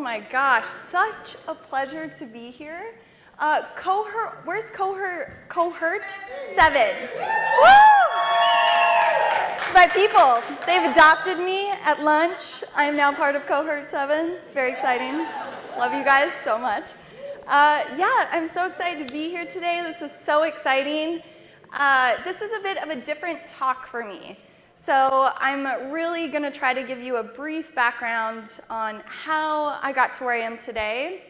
my gosh, such a pleasure to be here. Where's cohort 7? Woo! It's my people. They've adopted me at lunch. I am now part of cohort 7. It's very exciting. Love you guys so much. Yeah, I'm so excited to be here today. This is so exciting. This is a bit of a different talk for me. So I'm really going to try to give you a brief background on how I got to where I am today,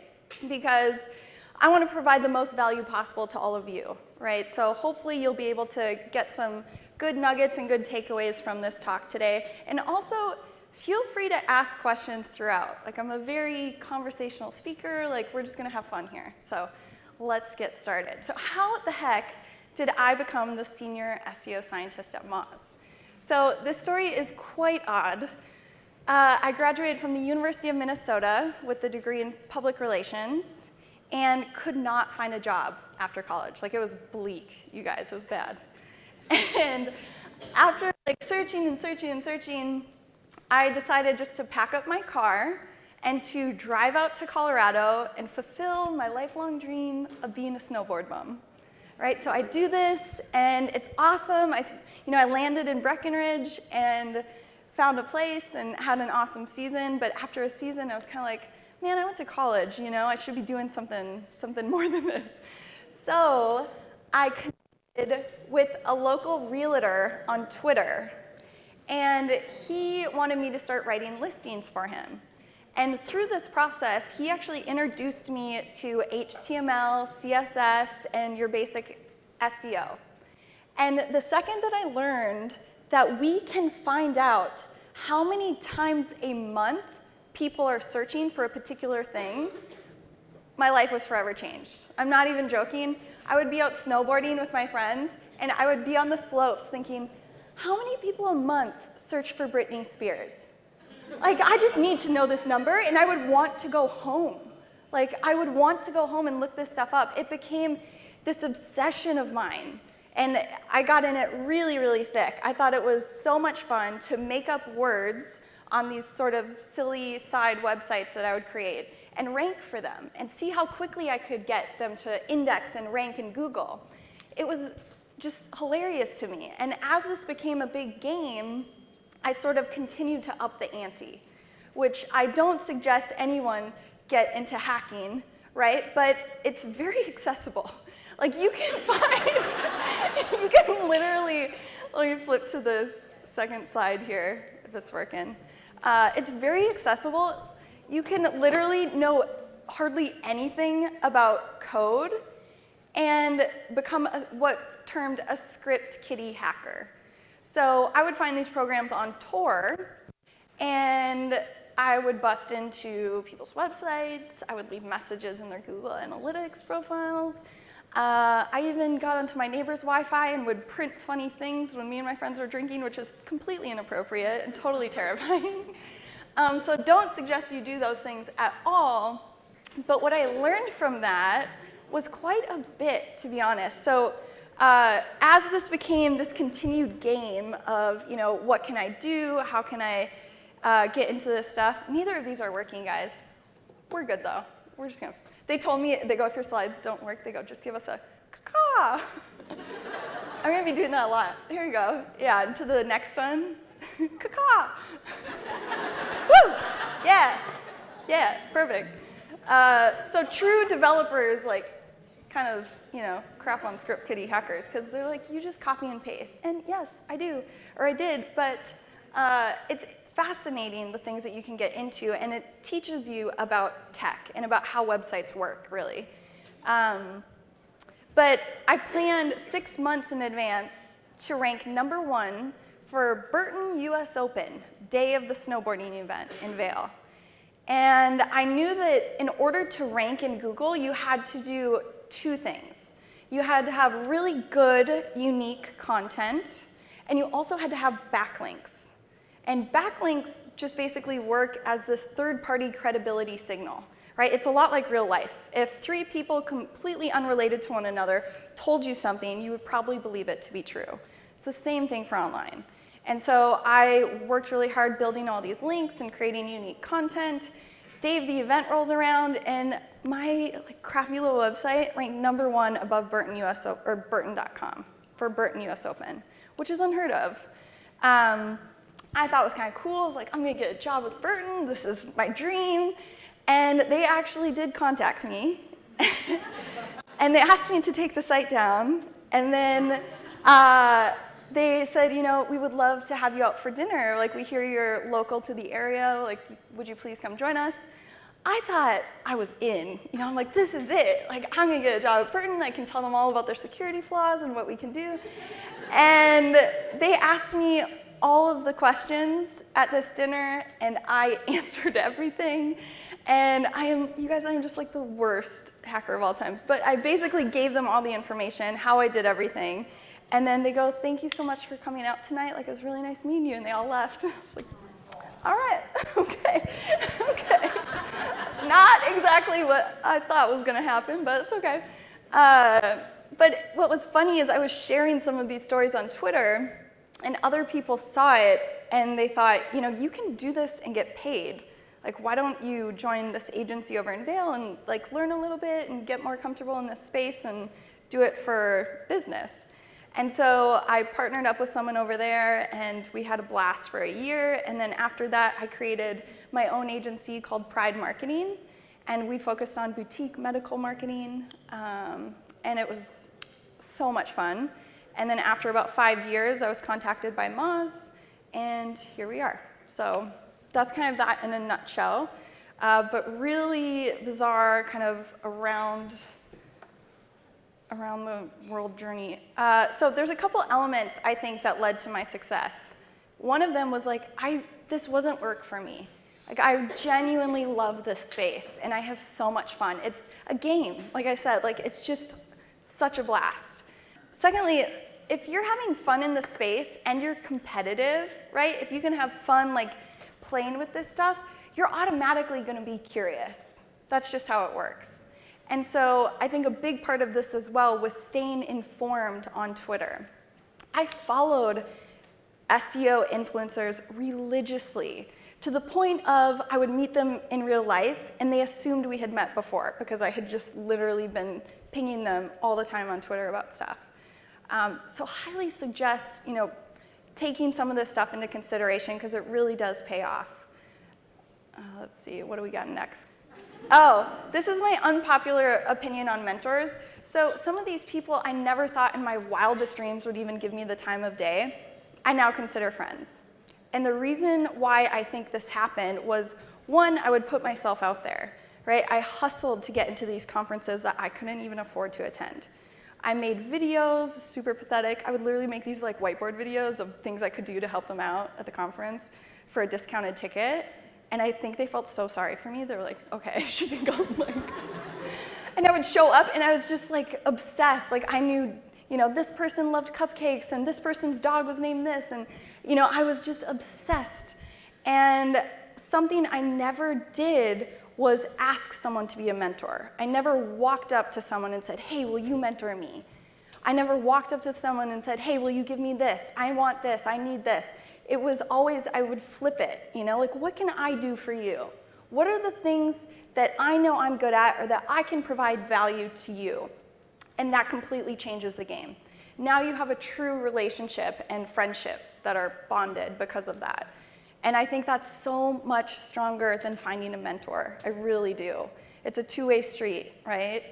because I want to provide the most value possible to all of you, right? So hopefully you'll be able to get some good nuggets and good takeaways from this talk today. And also, feel free to ask questions throughout. Like, I'm a very conversational speaker. Like, we're just going to have fun here. So let's get started. So how the heck did I become the senior SEO scientist at Moz? So this story is quite odd. I graduated from the University of Minnesota with a degree in public relations and could not find a job after college. Like, it was bleak, you guys, it was bad. And after searching and searching and searching, I decided just to pack up my car and to drive out to Colorado and fulfill my lifelong dream of being a snowboard bum. Right, so I do this, and it's awesome. I landed in Breckenridge and found a place and had an awesome season. But after a season, I was kind of like, man, I went to college. I should be doing something more than this. So I connected with a local realtor on Twitter, and he wanted me to start writing listings for him. And through this process, he actually introduced me to HTML, CSS, and your basic SEO. And the second that I learned that we can find out how many times a month people are searching for a particular thing, my life was forever changed. I'm not even joking. I would be out snowboarding with my friends, and I would be on the slopes thinking, how many people a month search for Britney Spears? Like, I just need to know this number, and I would want to go home. Like, I would want to go home and look this stuff up. It became this obsession of mine, and I got in it really, really thick. I thought it was so much fun to make up words on these sort of silly side websites that I would create and rank for them and see how quickly I could get them to index and rank in Google. It was just hilarious to me. And as this became a big game, I sort of continued to up the ante, which I don't suggest anyone get into hacking, right? But it's very accessible. Like, you can find, you can literally, let me flip to this second slide here, if it's working. It's very accessible. You can literally know hardly anything about code and become what's termed a script kiddie hacker. So I would find these programs on Tor, and I would bust into people's websites. I would leave messages in their Google Analytics profiles. I even got onto my neighbor's Wi-Fi and would print funny things when me and my friends were drinking, which is completely inappropriate and totally terrifying. So don't suggest you do those things at all. But what I learned from that was quite a bit, to be honest. So as this became this continued game of, what can I do? How can I get into this stuff? Neither of these are working, guys. We're good, though. We're just going to, they told me, they go, if your slides don't work, they go, just give us a caw. I'm going to be doing that a lot. Here we go. Yeah, and to the next one. Caw. Woo! Yeah. Yeah, perfect. So true developers, kind of, crap on script kiddie hackers, because they're like, you just copy and paste. And yes, I do, or I did, but it's fascinating, the things that you can get into, and it teaches you about tech and about how websites work, really. But I planned 6 months in advance to rank #1 for Burton US Open, day of the snowboarding event in Vail. And I knew that in order to rank in Google, you had to do 2 things. You had to have really good, unique content, and you also had to have backlinks. And backlinks just basically work as this third-party credibility signal, right? It's a lot like real life. If 3 people completely unrelated to one another told you something, you would probably believe it to be true. It's the same thing for online. And so I worked really hard building all these links and creating unique content. Dave, the event rolls around, and my crappy little website ranked #1 above Burton.com for Burton US Open, which is unheard of. I thought it was kind of cool. I was like, I'm going to get a job with Burton. This is my dream. And they actually did contact me. And they asked me to take the site down. And then they said, we would love to have you out for dinner. Like, we hear you're local to the area. Like, would you please come join us? I thought I was in. I'm like, this is it. Like, I'm going to get a job at Burton. I can tell them all about their security flaws and what we can do. And they asked me all of the questions at this dinner, and I answered everything. And you guys, I'm just like the worst hacker of all time. But I basically gave them all the information, how I did everything. And then they go, thank you so much for coming out tonight. Like, it was really nice meeting you. And they all left. I was like, all right, okay. Not exactly what I thought was going to happen, but it's okay. But what was funny is I was sharing some of these stories on Twitter, and other people saw it, and they thought, you can do this and get paid. Like, why don't you join this agency over in Vail and learn a little bit and get more comfortable in this space and do it for business? And so I partnered up with someone over there, and we had a blast for a year. And then after that, I created my own agency called Pride Marketing, and we focused on boutique medical marketing, and it was so much fun. And then after about 5 years, I was contacted by Moz, and here we are. So that's kind of that in a nutshell, but really bizarre kind of around the world journey. So there's a couple elements, I think, that led to my success. One of them was this wasn't work for me. I genuinely love this space, and I have so much fun. It's a game, like I said, it's just such a blast. Secondly, if you're having fun in the space and you're competitive, right? If you can have fun playing with this stuff, you're automatically going to be curious. That's just how it works. And so I think a big part of this as well was staying informed on Twitter. I followed SEO influencers religiously to the point of I would meet them in real life, and they assumed we had met before because I had just literally been pinging them all the time on Twitter about stuff. So highly suggest, taking some of this stuff into consideration because it really does pay off. Let's see, what do we got next? Oh, this is my unpopular opinion on mentors. So some of these people I never thought in my wildest dreams would even give me the time of day, I now consider friends. And the reason why I think this happened was, one, I would put myself out there, right? I hustled to get into these conferences that I couldn't even afford to attend. I made videos, super pathetic. I would literally make these whiteboard videos of things I could do to help them out at the conference for a discounted ticket. And I think they felt so sorry for me. They were like, okay, she can go. And I would show up, and I was just obsessed. I knew, this person loved cupcakes, and this person's dog was named this. And, I was just obsessed. And something I never did was ask someone to be a mentor. I never walked up to someone and said, hey, will you mentor me? I never walked up to someone and said, hey, will you give me this? I want this, I need this. It was always, I would flip it, what can I do for you? What are the things that I know I'm good at or that I can provide value to you? And that completely changes the game. Now you have a true relationship and friendships that are bonded because of that. And I think that's so much stronger than finding a mentor. I really do. It's a two-way street, right?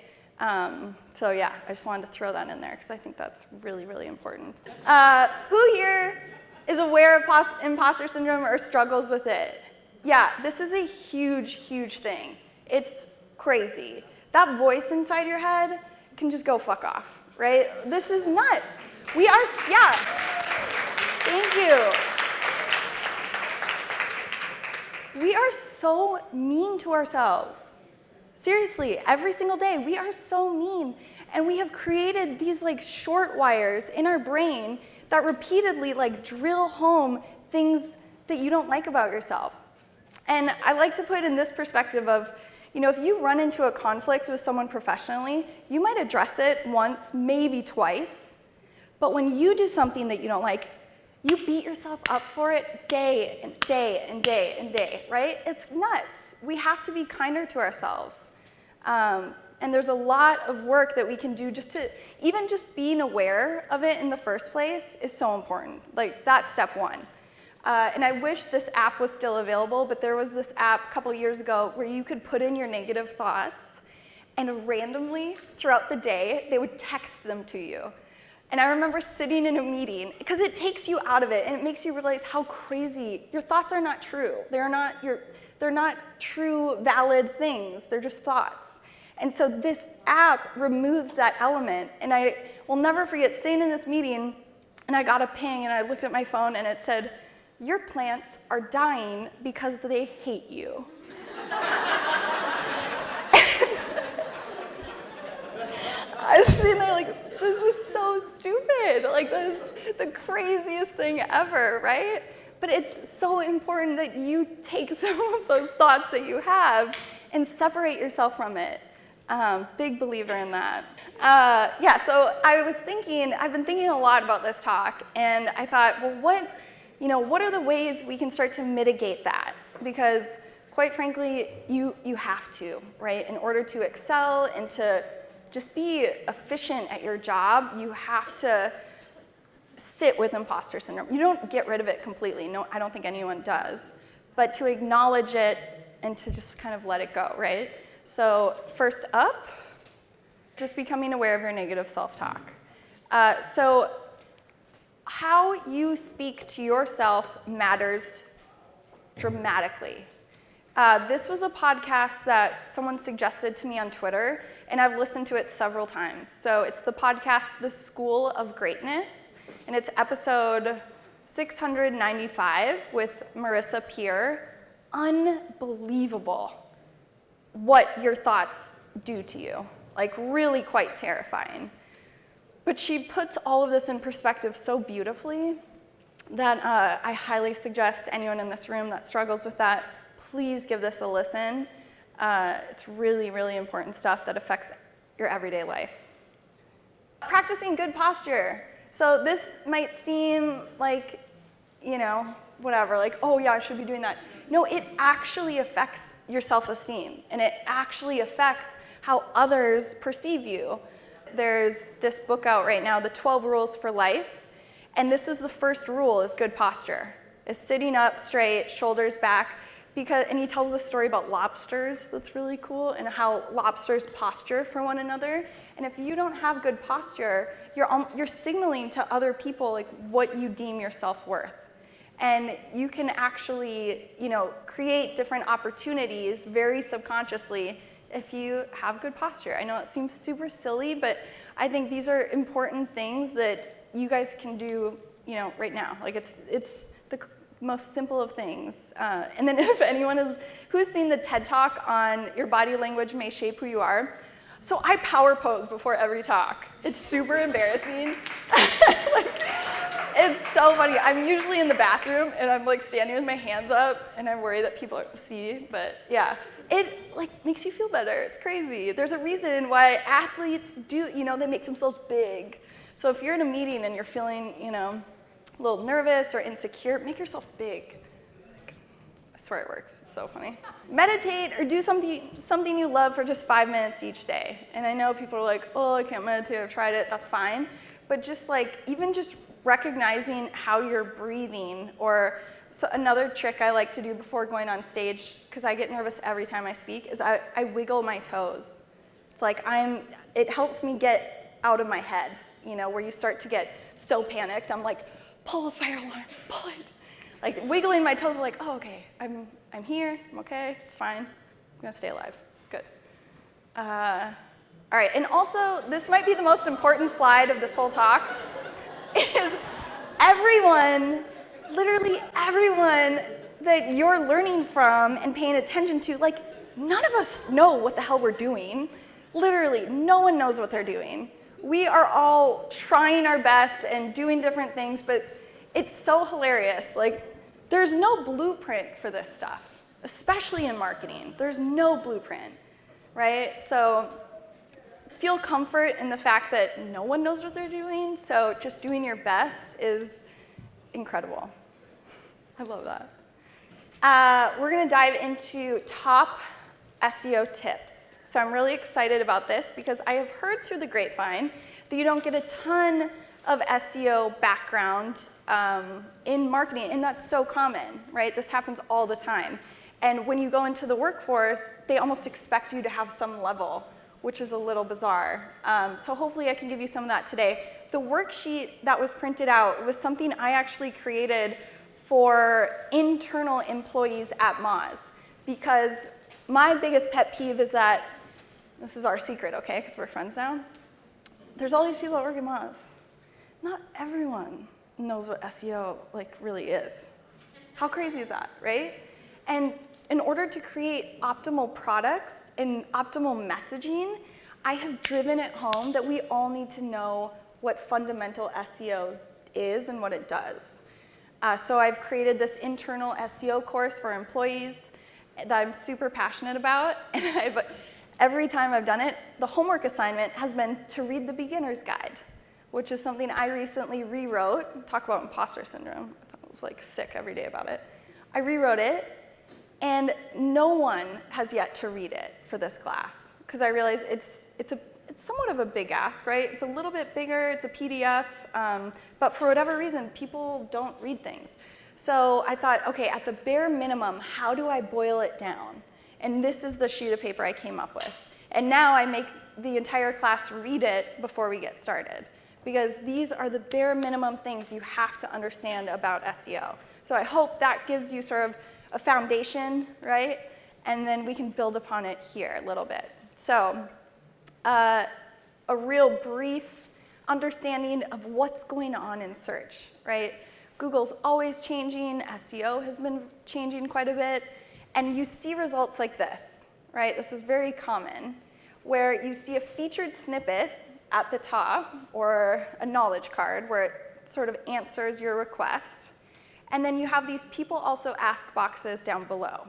So yeah, I just wanted to throw that in there because I think that's really, really important. Who here is aware of imposter syndrome or struggles with it? Yeah, this is a huge, huge thing. It's crazy. That voice inside your head can just go fuck off, right? This is nuts. Yeah. Thank you. We are so mean to ourselves. Seriously, every single day, we are so mean. And we have created these short wires in our brain that repeatedly drill home things that you don't like about yourself. And I like to put it in this perspective of, if you run into a conflict with someone professionally, you might address it once, maybe twice. But when you do something that you don't like, you beat yourself up for it day and day and day and day, right? It's nuts. We have to be kinder to ourselves. And there's a lot of work that we can do even just being aware of it in the first place is so important. Like, that's step one. And I wish this app was still available, but there was this app a couple years ago where you could put in your negative thoughts, and randomly throughout the day, they would text them to you. And I remember sitting in a meeting, because it takes you out of it, and it makes you realize how crazy, your thoughts are not true. They're not true, valid things. They're just thoughts. And so this app removes that element. And I will never forget sitting in this meeting, and I got a ping, and I looked at my phone, and it said, "Your plants are dying because they hate you." I was sitting there like, this is so stupid. Like, this is the craziest thing ever, right? But it's so important that you take some of those thoughts that you have and separate yourself from it. Big believer in that. So I've been thinking a lot about this talk, and I thought, well, what are the ways we can start to mitigate that? Because quite frankly, you have to, right? In order to excel and to just be efficient at your job, you have to sit with imposter syndrome. You don't get rid of it completely. No, I don't think anyone does. But to acknowledge it and to just kind of let it go, right? So first up, just becoming aware of your negative self-talk. So how you speak to yourself matters dramatically. This was a podcast that someone suggested to me on Twitter, and I've listened to it several times. So it's the podcast, The School of Greatness, and it's episode 695 with Marissa Peer. Unbelievable what your thoughts do to you. Like, really quite terrifying. But she puts all of this in perspective so beautifully that I highly suggest anyone in this room that struggles with that, please give this a listen. It's really, really important stuff that affects your everyday life. Practicing good posture. So this might seem like, whatever, like, oh yeah, I should be doing that. No, it actually affects your self-esteem, and it actually affects how others perceive you. There's this book out right now, The 12 Rules for Life, and this is the first rule, is good posture, is sitting up straight, shoulders back, and he tells a story about lobsters that's really cool, and how lobsters posture for one another. And if you don't have good posture, you're signaling to other people like what you deem your self-worth. And you can actually, create different opportunities very subconsciously if you have good posture. I know it seems super silly, but I think these are important things that you guys can do, right now. Like, it's the most simple of things. And then if anyone who's seen the TED Talk on your body language may shape who you are, so I power pose before every talk. It's super embarrassing. It's so funny. I'm usually in the bathroom, and I'm standing with my hands up, and I worry that people see, but yeah. It makes you feel better. It's crazy. There's a reason why athletes do, they make themselves big. So if you're in a meeting and you're feeling, a little nervous or insecure, make yourself big. I swear it works. It's so funny. Meditate or do something you love for just 5 minutes each day. And I know people are like, oh, I can't meditate, I've tried it, that's fine. But just even just recognizing how you're breathing, or another trick I like to do before going on stage, because I get nervous every time I speak, is I wiggle my toes. It's it helps me get out of my head, where you start to get so panicked. I'm like, pull a fire alarm, pull it. Wiggling my toes is like, oh, okay, I'm here, I'm okay, it's fine. I'm gonna stay alive, it's good. All right, and also, this might be the most important slide of this whole talk, is everyone, literally everyone that you're learning from and paying attention to, none of us know what the hell we're doing. Literally, no one knows what they're doing. We are all trying our best and doing different things, but it's so hilarious. There's no blueprint for this stuff, especially in marketing. There's no blueprint, right? So feel comfort in the fact that no one knows what they're doing, so just doing your best is incredible. I love that. We're going to dive into top SEO tips. So I'm really excited about this because I have heard through the grapevine that you don't get a ton of SEO background in marketing, and that's so common, right? This happens all the time. And when you go into the workforce, they almost expect you to have some level, which is a little bizarre. So hopefully I can give you some of that today. The worksheet that was printed out was something I actually created for internal employees at Moz, because my biggest pet peeve is that, this is our secret, okay, because we're friends now, there's all these people that work at Moz. Not everyone knows what SEO really is. How crazy is that, right? And in order to create optimal products and optimal messaging, I have driven it home that we all need to know what fundamental SEO is and what it does. So I've created this internal SEO course for employees that I'm super passionate about. And every time I've done it, the homework assignment has been to read the beginner's guide, which is something I recently rewrote. Talk about imposter syndrome. I thought it was sick every day about it. I rewrote it, and no one has yet to read it for this class, because I realize it's somewhat of a big ask, right? It's a little bit bigger, it's a PDF, but for whatever reason, people don't read things. So I thought, okay, at the bare minimum, how do I boil it down? And this is the sheet of paper I came up with. And now I make the entire class read it before we get started, because these are the bare minimum things you have to understand about SEO. So I hope that gives you sort of a foundation, right? And then we can build upon it here a little bit. So a real brief understanding of what's going on in search, right? Google's always changing, SEO has been changing quite a bit, and you see results like this, right? This is very common, where you see a featured snippet at the top, or a knowledge card, where it sort of answers your request, and then you have these people also ask boxes down below.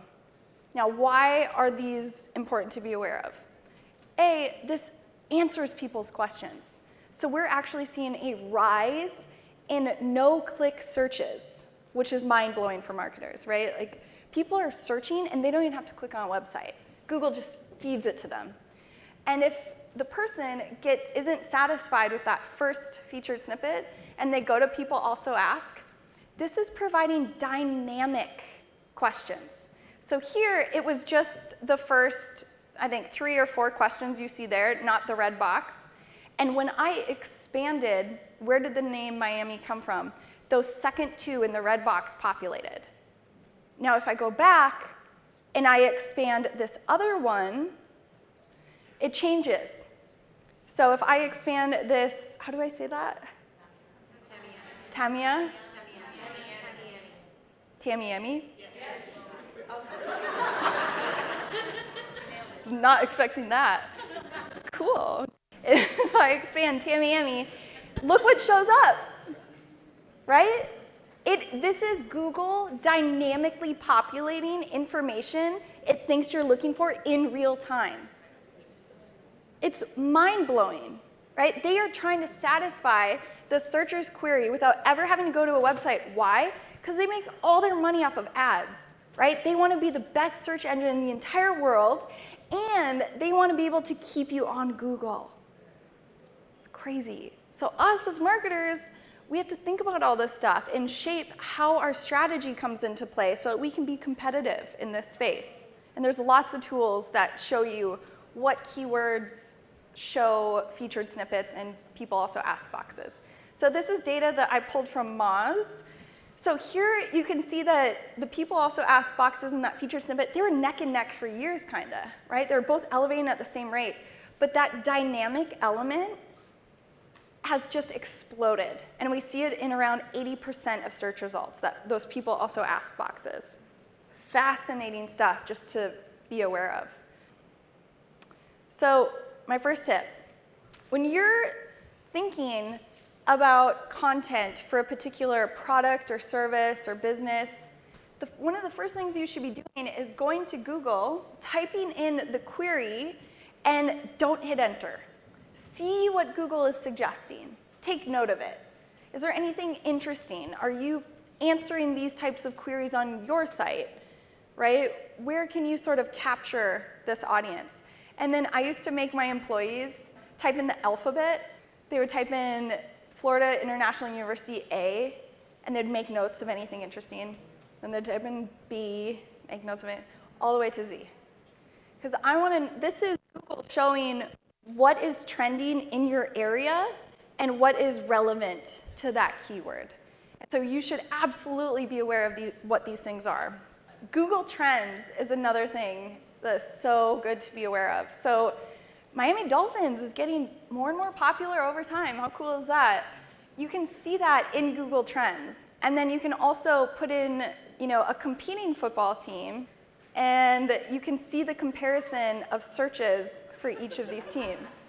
Now, why are these important to be aware of? A, this answers people's questions. So we're actually seeing a rise in no-click searches, which is mind-blowing for marketers, right? People are searching and they don't even have to click on a website. Google just feeds it to them. And if the person isn't satisfied with that first featured snippet and they go to people also ask, this is providing dynamic questions. So here it was just the first, I think, 3 or 4 questions you see there, not the red box. And when I expanded, where did the name Miami come from? Those second 2 in the red box populated. Now if I go back and I expand this other one, it changes. So if I expand this, how do I say that? Tamia? Tamiami? Yes. Was not expecting that. Cool. If I expand Tamiami, look what shows up, right? This is Google dynamically populating information it thinks you're looking for in real time. It's mind-blowing, right? They are trying to satisfy the searcher's query without ever having to go to a website. Why? Because they make all their money off of ads, right? They want to be the best search engine in the entire world, and they want to be able to keep you on Google. It's crazy. So us as marketers, we have to think about all this stuff and shape how our strategy comes into play so that we can be competitive in this space. And there's lots of tools that show you what keywords show featured snippets, and people also ask boxes. So this is data that I pulled from Moz. So here you can see that the people also ask boxes in that featured snippet, they were neck and neck for years, kinda, right? They were both elevating at the same rate. But that dynamic element has just exploded. And we see it in around 80% of search results, that those people also ask boxes. Fascinating stuff just to be aware of. So my first tip, when you're thinking about content for a particular product or service or business, one of the first things you should be doing is going to Google, typing in the query, and don't hit enter. See what Google is suggesting. Take note of it. Is there anything interesting? Are you answering these types of queries on your site, right? Where can you sort of capture this audience? And then I used to make my employees type in the alphabet. They would type in Florida International University A, and they'd make notes of anything interesting. Then they'd type in B, make notes of it, all the way to Z. Because this is Google showing what is trending in your area and what is relevant to that keyword. So you should absolutely be aware of what these things are. Google Trends is another thing that's so good to be aware of. So Miami Dolphins is getting more and more popular over time. How cool is that? You can see that in Google Trends. And then you can also put in, a competing football team, and you can see the comparison of searches for each of these teams.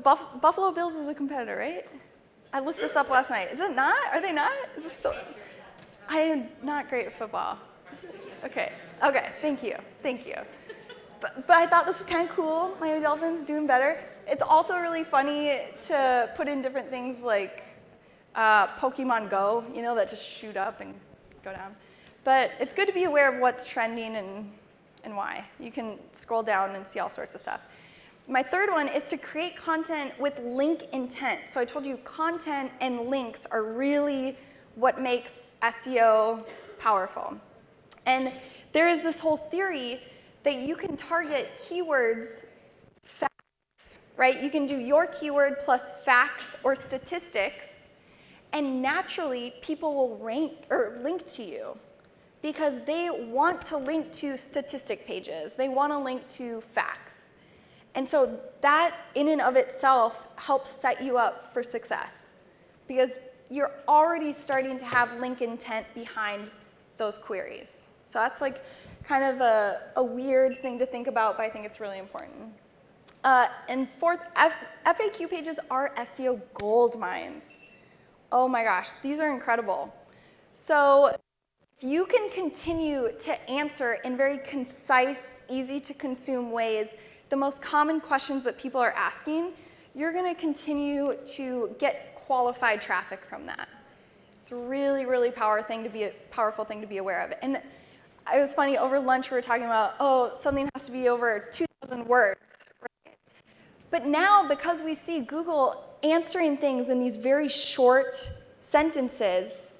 Buffalo Bills is a competitor, right? I looked this up last night. Is it not? Are they not? Is this so? I am not great at football. Okay, thank you. But I thought this was kind of cool. Miami Dolphins doing better. It's also really funny to put in different things like Pokemon Go, that just shoot up and go down. But it's good to be aware of what's trending and why. You can scroll down and see all sorts of stuff. My third one is to create content with link intent. So I told you content and links are really what makes SEO powerful. And there is this whole theory that you can target keywords facts, right? You can do your keyword plus facts or statistics, and naturally people will rank or link to you because they want to link to statistic pages. They want to link to facts. And so that in and of itself helps set you up for success because you're already starting to have link intent behind those queries. So that's like kind of a weird thing to think about, but I think it's really important. And fourth, FAQ pages are SEO gold mines. Oh my gosh, these are incredible. So if you can continue to answer in very concise, easy to consume ways the most common questions that people are asking, you're going to continue to get qualified traffic from that. It's a really, really powerful thing to be aware of. And it was funny, over lunch we were talking about, something has to be over 2,000 words. Right? But now, because we see Google answering things in these very short sentences,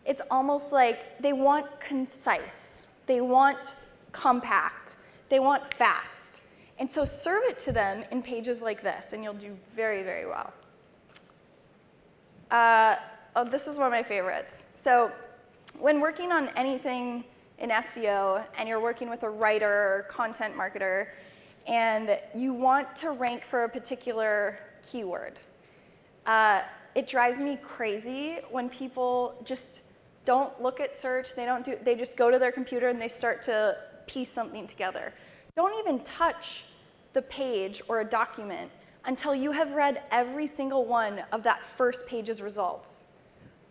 it's almost like they want concise, they want compact, they want fast. And so serve it to them in pages like this, and you'll do very, very well. This is one of my favorites. So when working on anything in SEO, and you're working with a writer or content marketer, and you want to rank for a particular keyword, it drives me crazy when people just don't look at search, they just go to their computer and they start to piece something together. Don't even touch the page or a document until you have read every single one of that first page's results.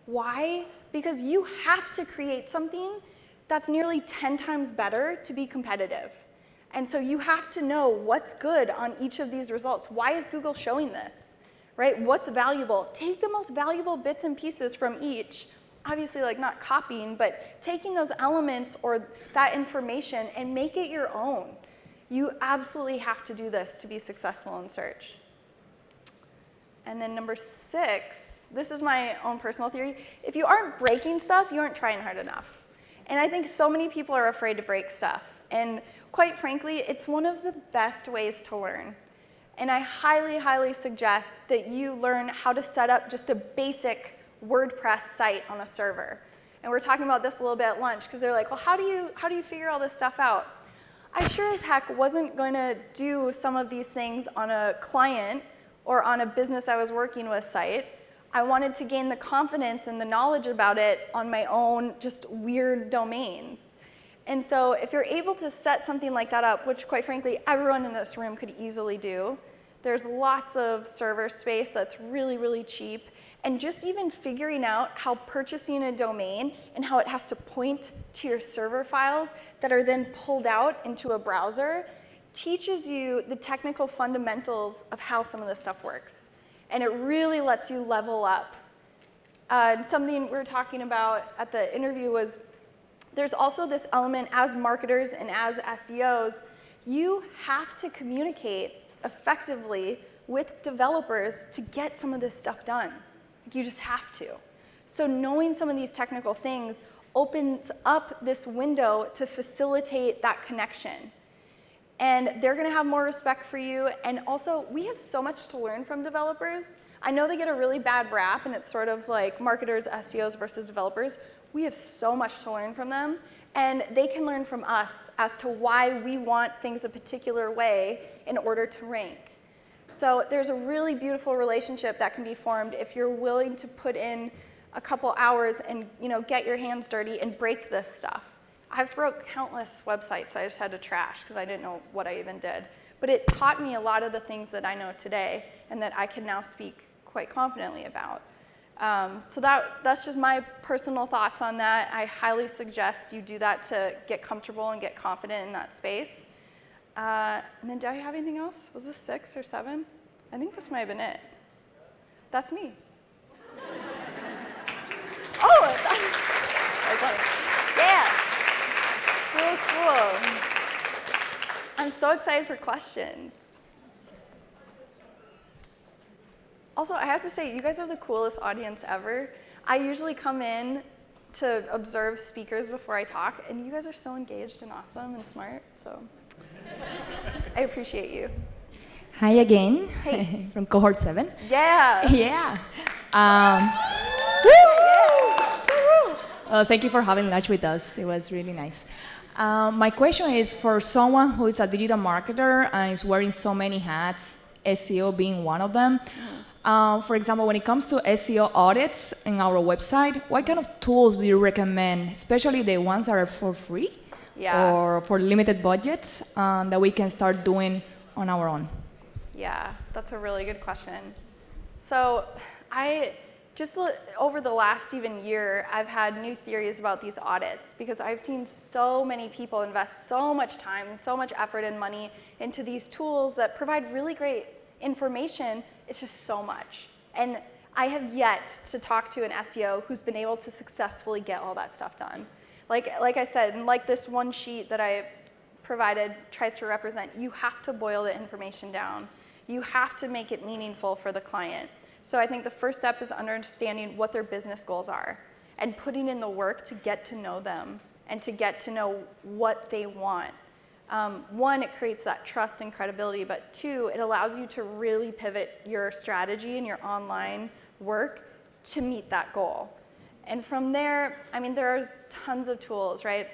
Why? Because you have to create something that's nearly 10 times better to be competitive. And so you have to know what's good on each of these results. Why is Google showing this? Right? What's valuable? Take the most valuable bits and pieces from each. Obviously, like not copying, but taking those elements or that information and make it your own. You absolutely have to do this to be successful in search. And then number 6, this is my own personal theory. If you aren't breaking stuff, you aren't trying hard enough. And I think so many people are afraid to break stuff. And quite frankly, it's one of the best ways to learn. And I highly, highly suggest that you learn how to set up just a basic WordPress site on a server. And we're talking about this a little bit at lunch because they're like, well, how do you figure all this stuff out? I sure as heck wasn't going to do some of these things on a client or on a business I was working with site. I wanted to gain the confidence and the knowledge about it on my own just weird domains. And so if you're able to set something like that up, which quite frankly everyone in this room could easily do, there's lots of server space that's really, really cheap. And just even figuring out how purchasing a domain and how it has to point to your server files that are then pulled out into a browser teaches you the technical fundamentals of how some of this stuff works. And it really lets you level up And something we were talking about at the interview was there's also this element as marketers and as SEOs, you have to communicate effectively with developers to get some of this stuff done. You just have to. So knowing some of these technical things opens up this window to facilitate that connection. And they're gonna have more respect for you. And also, we have so much to learn from developers. I know they get a really bad rap, and it's sort of like marketers, SEOs versus developers. We have so much to learn from them, and they can learn from us as to why we want things a particular way in order to rank. So there's a really beautiful relationship that can be formed if you're willing to put in a couple hours and get your hands dirty and break this stuff. I've broke countless websites I just had to trash because I didn't know what I even did. But it taught me a lot of the things that I know today and that I can now speak quite confidently about. So that's just my personal thoughts on that. I highly suggest you do that to get comfortable and get confident in that space. And then do I have anything else? Was this 6 or 7? I think this might have been it. That's me. Oh, that's funny. Yeah. Cool. I'm so excited for questions. Also, I have to say, you guys are the coolest audience ever. I usually come in to observe speakers before I talk, and you guys are so engaged and awesome and smart, so I appreciate you. Hi again, Hey. from cohort 7. Yeah. Yeah. Thank you for having lunch with us. It was really nice. My question is for someone who is a digital marketer and is wearing so many hats, SEO being one of them. For example, when it comes to SEO audits in our website, what kind of tools do you recommend, especially the ones that are for free or for limited budgets that we can start doing on our own? Yeah, that's a really good question. So over the last even year, I've had new theories about these audits because I've seen so many people invest so much time and so much effort and money into these tools that provide really great information. It's just so much. And I have yet to talk to an SEO who's been able to successfully get all that stuff done. Like I said, and like this one sheet that I provided tries to represent, you have to boil the information down. You have to make it meaningful for the client. So I think the first step is understanding what their business goals are and putting in the work to get to know them and to get to know what they want. One, it creates that trust and credibility, but two, it allows you to really pivot your strategy and your online work to meet that goal. And from there, I mean, there's tons of tools, right?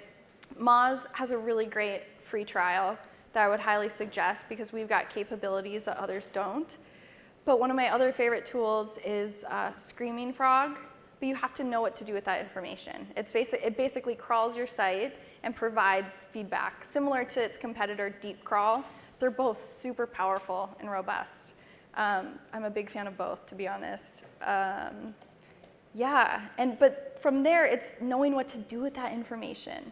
Moz has a really great free trial that I would highly suggest because we've got capabilities that others don't. But one of my other favorite tools is Screaming Frog, but you have to know what to do with that information. It basically crawls your site and provides feedback, similar to its competitor Deep Crawl. They're both super powerful and robust. I'm a big fan of both, to be honest. But from there, it's knowing what to do with that information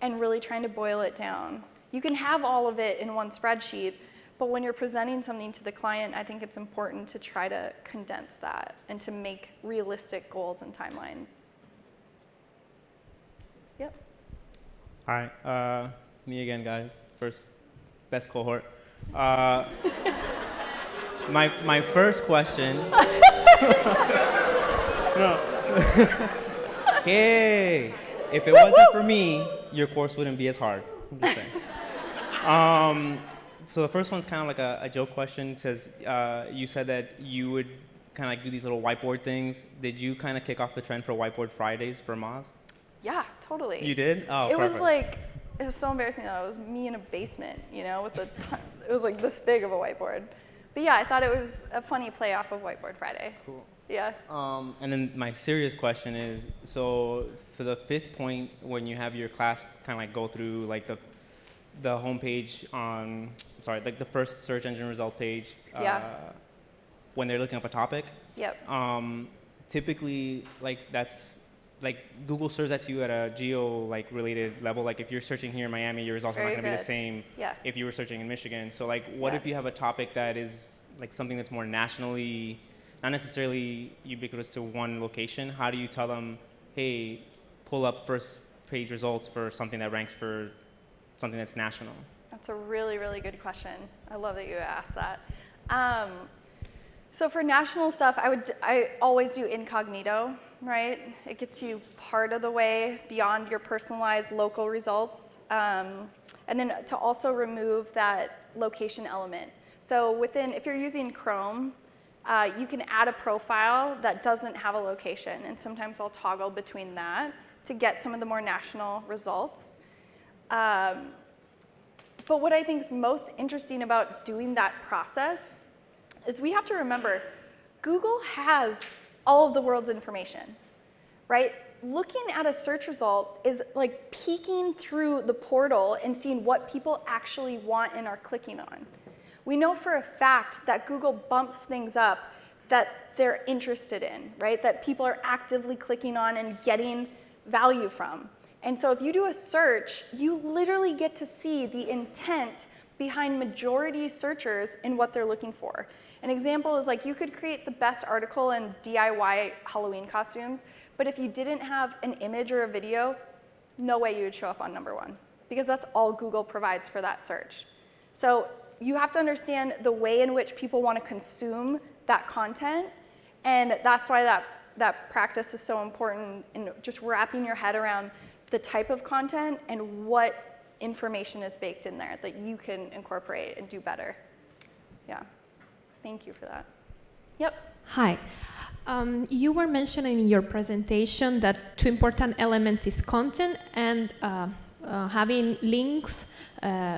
and really trying to boil it down. You can have all of it in one spreadsheet, but when you're presenting something to the client, I think it's important to try to condense that and to make realistic goals and timelines. Yep. Hi, me again, guys. Best cohort. My first question. No. Hey, if it wasn't for me, your course wouldn't be as hard. I'm just saying. So the first one's kind of like a joke question, because you said that you would kind of like do these little whiteboard things. Did you kind of kick off the trend for Whiteboard Fridays for Moz? Yeah, totally. You did? Oh, it perfect. It was so embarrassing though. It was me in a basement, with it was like this big of a whiteboard. But yeah, I thought it was a funny play off of Whiteboard Friday. Cool. Yeah. And then my serious question is, so for the 5th point, when you have your class kind of like go through like the homepage on, like the first search engine result page, when they're looking up a topic. Yep. Typically, that's like Google serves that to you at a geo related level. Like if you're searching here in Miami, your results are not going to be the same if you were searching in Michigan. So like, what if you have a topic that is like something that's more nationally not necessarily ubiquitous to one location, how do you tell them, hey, pull up first page results for something that ranks for something that's national? That's a really, really good question. I love that you asked that. So for national stuff, I always do incognito, right? It gets you part of the way beyond your personalized local results. And then to also remove that location element. So if you're using Chrome, you can add a profile that doesn't have a location. And sometimes I'll toggle between that to get some of the more national results. But what I think is most interesting about doing that process is we have to remember, Google has all of the world's information, right? Looking at a search result is like peeking through the portal and seeing what people actually want and are clicking on. We know for a fact that Google bumps things up that they're interested in, right? That people are actively clicking on and getting value from. And so if you do a search, you literally get to see the intent behind majority searchers in what they're looking for. An example is like you could create the best article in DIY Halloween costumes, but if you didn't have an image or a video, no way you would show up on #1, because that's all Google provides for that search. So you have to understand the way in which people want to consume that content, and that's why that practice is so important in just wrapping your head around the type of content and what information is baked in there that you can incorporate and do better. Yeah. Thank you for that. Yep. Hi. You were mentioning in your presentation that 2 important elements is content and having links,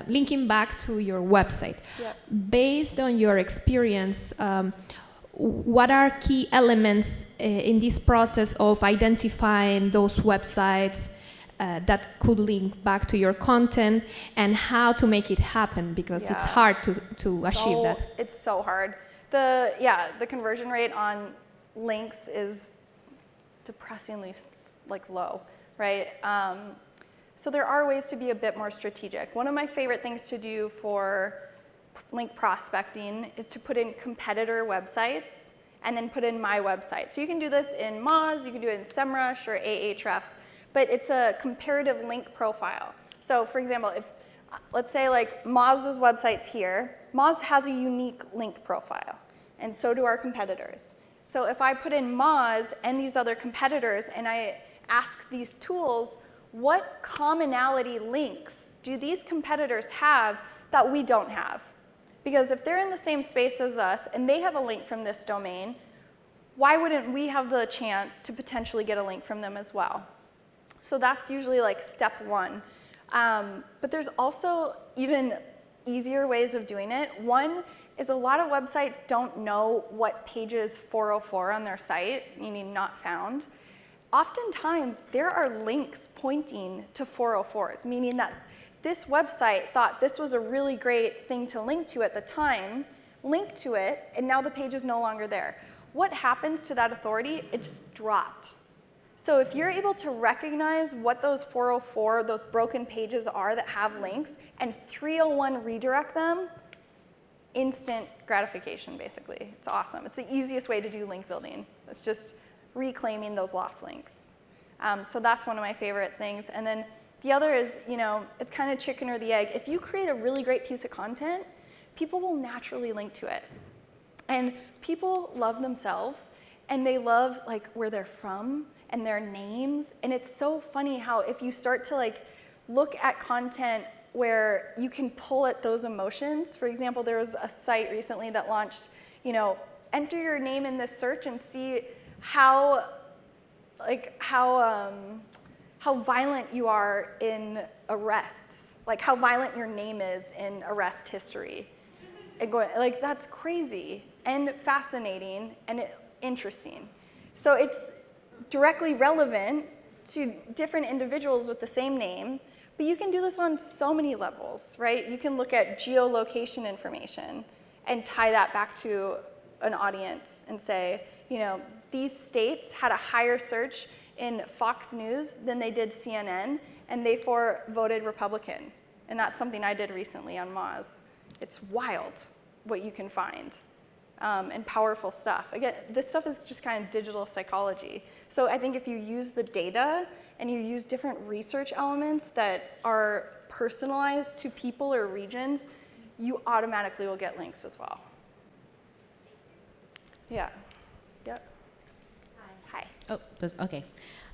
linking back to your website. Yep. Based on your experience, what are key elements in this process of identifying those websites that could link back to your content, and how to make it happen, because it's hard to achieve that. It's so hard. The conversion rate on links is depressingly low, right? So there are ways to be a bit more strategic. One of my favorite things to do for link prospecting is to put in competitor websites and then put in my website. So you can do this in Moz, you can do it in SEMrush or Ahrefs, but it's a comparative link profile. So for example, if let's say like Moz's website's here, Moz has a unique link profile, and so do our competitors. So if I put in Moz and these other competitors and I ask these tools, what commonality links do these competitors have that we don't have? Because if they're in the same space as us and they have a link from this domain, why wouldn't we have the chance to potentially get a link from them as well? So that's usually like step one. But there's also even easier ways of doing it. One is a lot of websites don't know what page is 404 on their site, meaning not found. Oftentimes, there are links pointing to 404s, meaning that this website thought this was a really great thing to link to at the time, linked to it, and now the page is no longer there. What happens to that authority? It's dropped. So if you're able to recognize what those 404, those broken pages are that have links, and 301 redirect them, instant gratification, basically. It's awesome. It's the easiest way to do link building. It's just reclaiming those lost links. So that's one of my favorite things. And then the other is, it's kind of chicken or the egg. If you create a really great piece of content, people will naturally link to it. And people love themselves, and they love where they're from and their names. And it's so funny how if you start to look at content where you can pull at those emotions. For example, there was a site recently that launched, enter your name in this search and see how violent you are in arrests, how violent your name is in arrest history. And going, that's crazy and fascinating and interesting. So it's directly relevant to different individuals with the same name, but you can do this on so many levels, right? You can look at geolocation information and tie that back to an audience and say, these states had a higher search in Fox News than they did CNN, and they voted Republican. And that's something I did recently on Moz. It's wild what you can find. and powerful stuff. Again, this stuff is just kind of digital psychology. So I think if you use the data and you use different research elements that are personalized to people or regions, you automatically will get links as well. Yeah. Yep. Hi. Oh, okay.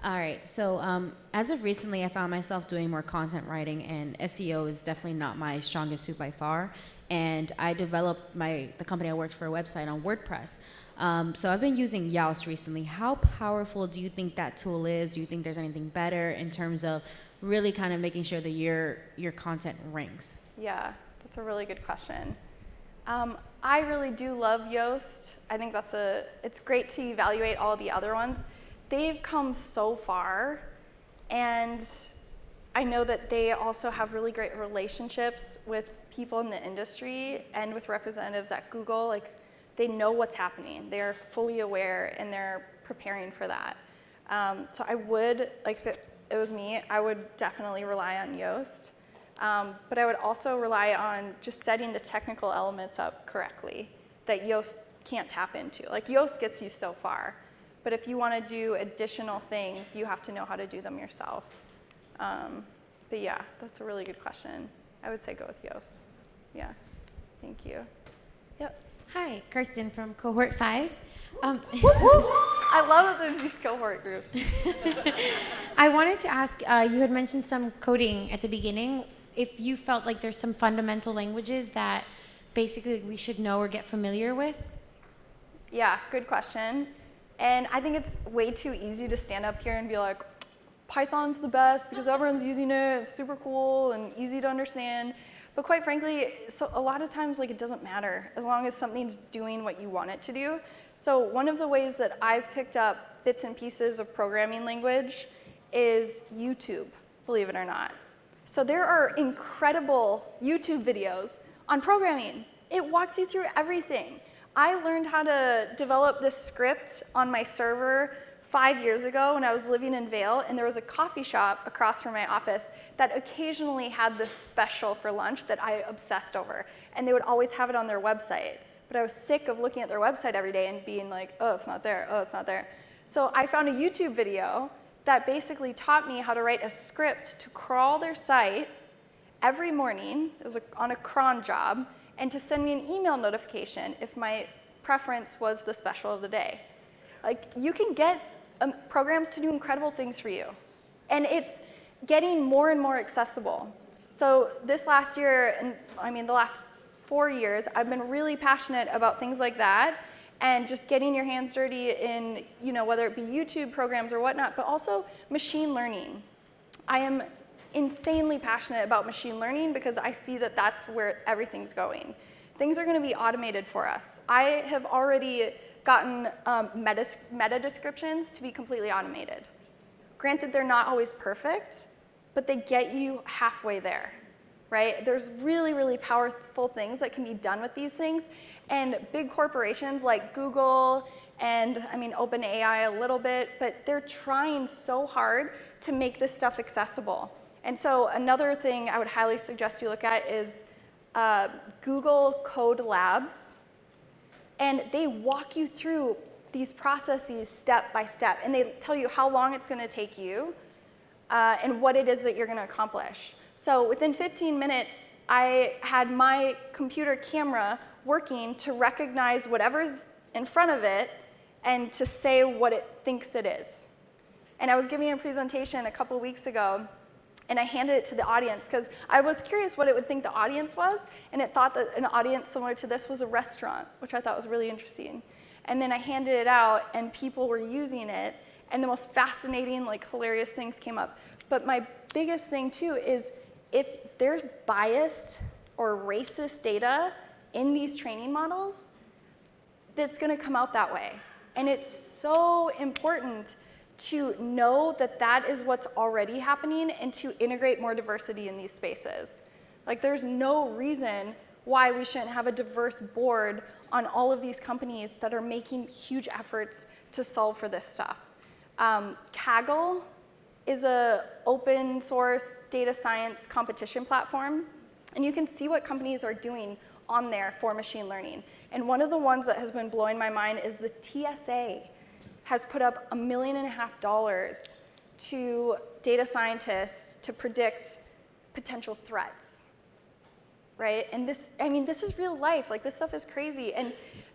All right. So as of recently, I found myself doing more content writing, and SEO is definitely not my strongest suit by far. And I developed the company I worked for, a website on WordPress. So I've been using Yoast recently. How powerful do you think that tool is? Do you think there's anything better in terms of really kind of making sure that your content ranks? Yeah, that's a really good question. I really do love Yoast. I think it's great to evaluate all the other ones. They've come so far, and I know that they also have really great relationships with people in the industry and with representatives at Google. Like, they know what's happening. They're fully aware, and they're preparing for that. So I would, like, if it was me, I would definitely rely on Yoast. But I would also rely on just setting the technical elements up correctly that Yoast can't tap into. Like, Yoast gets you so far. But if you want to do additional things, you have to know how to do them yourself. But yeah, that's a really good question. I would say go with Yoast. Yeah, thank you. Yep. Hi, Kirsten from Cohort 5. I love that there's these cohort groups. I wanted to ask, you had mentioned some coding at the beginning. If you felt like there's some fundamental languages that basically we should know or get familiar with? Yeah, good question. And I think it's way too easy to stand up here and be like, Python's the best because everyone's using it, it's super cool and easy to understand. But quite frankly, so a lot of times, like, it doesn't matter as long as something's doing what you want it to do. So one of the ways that I've picked up bits and pieces of programming language is YouTube, believe it or not. So there are incredible YouTube videos on programming. It walks you through everything. I learned how to develop this script on my server 5 years ago when I was living in Vail, and there was a coffee shop across from my office that occasionally had this special for lunch that I obsessed over, and they would always have it on their website. But I was sick of looking at their website every day and being like, oh, it's not there, oh, it's not there. So I found a YouTube video that basically taught me how to write a script to crawl their site every morning. It was on a cron job, and to send me an email notification if my preference was the special of the day. Like, you can get programs to do incredible things for you. And it's getting more and more accessible. So this last year, and I mean the last 4 years, I've been really passionate about things like that and just getting your hands dirty in, you know, whether it be YouTube programs or whatnot, but also machine learning. I am insanely passionate about machine learning because I see that that's where everything's going. Things are going to be automated for us. I have already gotten meta descriptions to be completely automated. Granted, they're not always perfect, but they get you halfway there, right? There's really, really powerful things that can be done with these things, and big corporations like Google and, I mean, OpenAI a little bit, but they're trying so hard to make this stuff accessible. And so another thing I would highly suggest you look at is Google Code Labs. And they walk you through these processes step by step. And they tell you how long it's going to take you and what it is that you're going to accomplish. So within 15 minutes, I had my computer camera working to recognize whatever's in front of it and to say what it thinks it is. And I was giving a presentation a couple weeks ago, and I handed it to the audience because I was curious what it would think the audience was, and it thought that an audience similar to this was a restaurant, which I thought was really interesting. And then I handed it out, and people were using it, and the most fascinating, like, hilarious things came up. But my biggest thing, too, is if there's biased or racist data in these training models, that's going to come out that way. And it's so important to know that that is what's already happening and to integrate more diversity in these spaces. Like, there's no reason why we shouldn't have a diverse board on all of these companies that are making huge efforts to solve for this stuff. Kaggle is an open source data science competition platform, and you can see what companies are doing on there for machine learning. And one of the ones that has been blowing my mind is the TSA has put up $1.5 million to data scientists to predict potential threats, right? And this is real life. Like, this stuff is crazy. And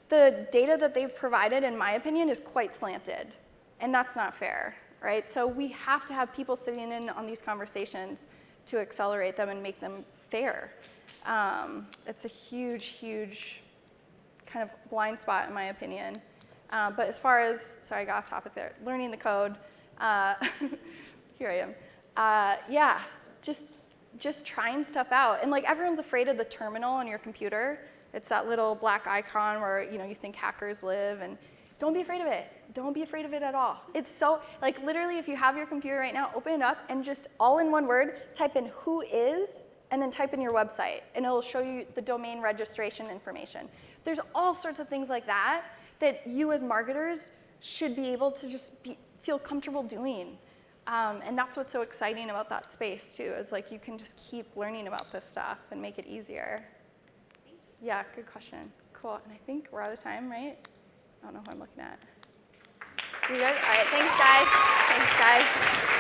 the data that they've provided, in my opinion, is quite slanted. And that's not fair, right? So we have to have people sitting in on these conversations to accelerate them and make them fair. It's a huge, huge kind of blind spot, in my opinion. But as far as, sorry, I got off topic there, learning the code, here I am. Yeah, just trying stuff out. And like, everyone's afraid of the terminal on your computer. It's that little black icon where, you know, you think hackers live, and don't be afraid of it. Don't be afraid of it at all. It's so, like, literally, if you have your computer right now, open it up and just all in one word, type in who is, and then type in your website, and it'll show you the domain registration information. There's all sorts of things like that that you as marketers should be able to just feel comfortable doing. And that's what's so exciting about that space too, is like, you can just keep learning about this stuff and make it easier. Yeah, good question. Cool, and I think we're out of time, right? I don't know who I'm looking at. You good? All right, thanks guys. Thanks guys.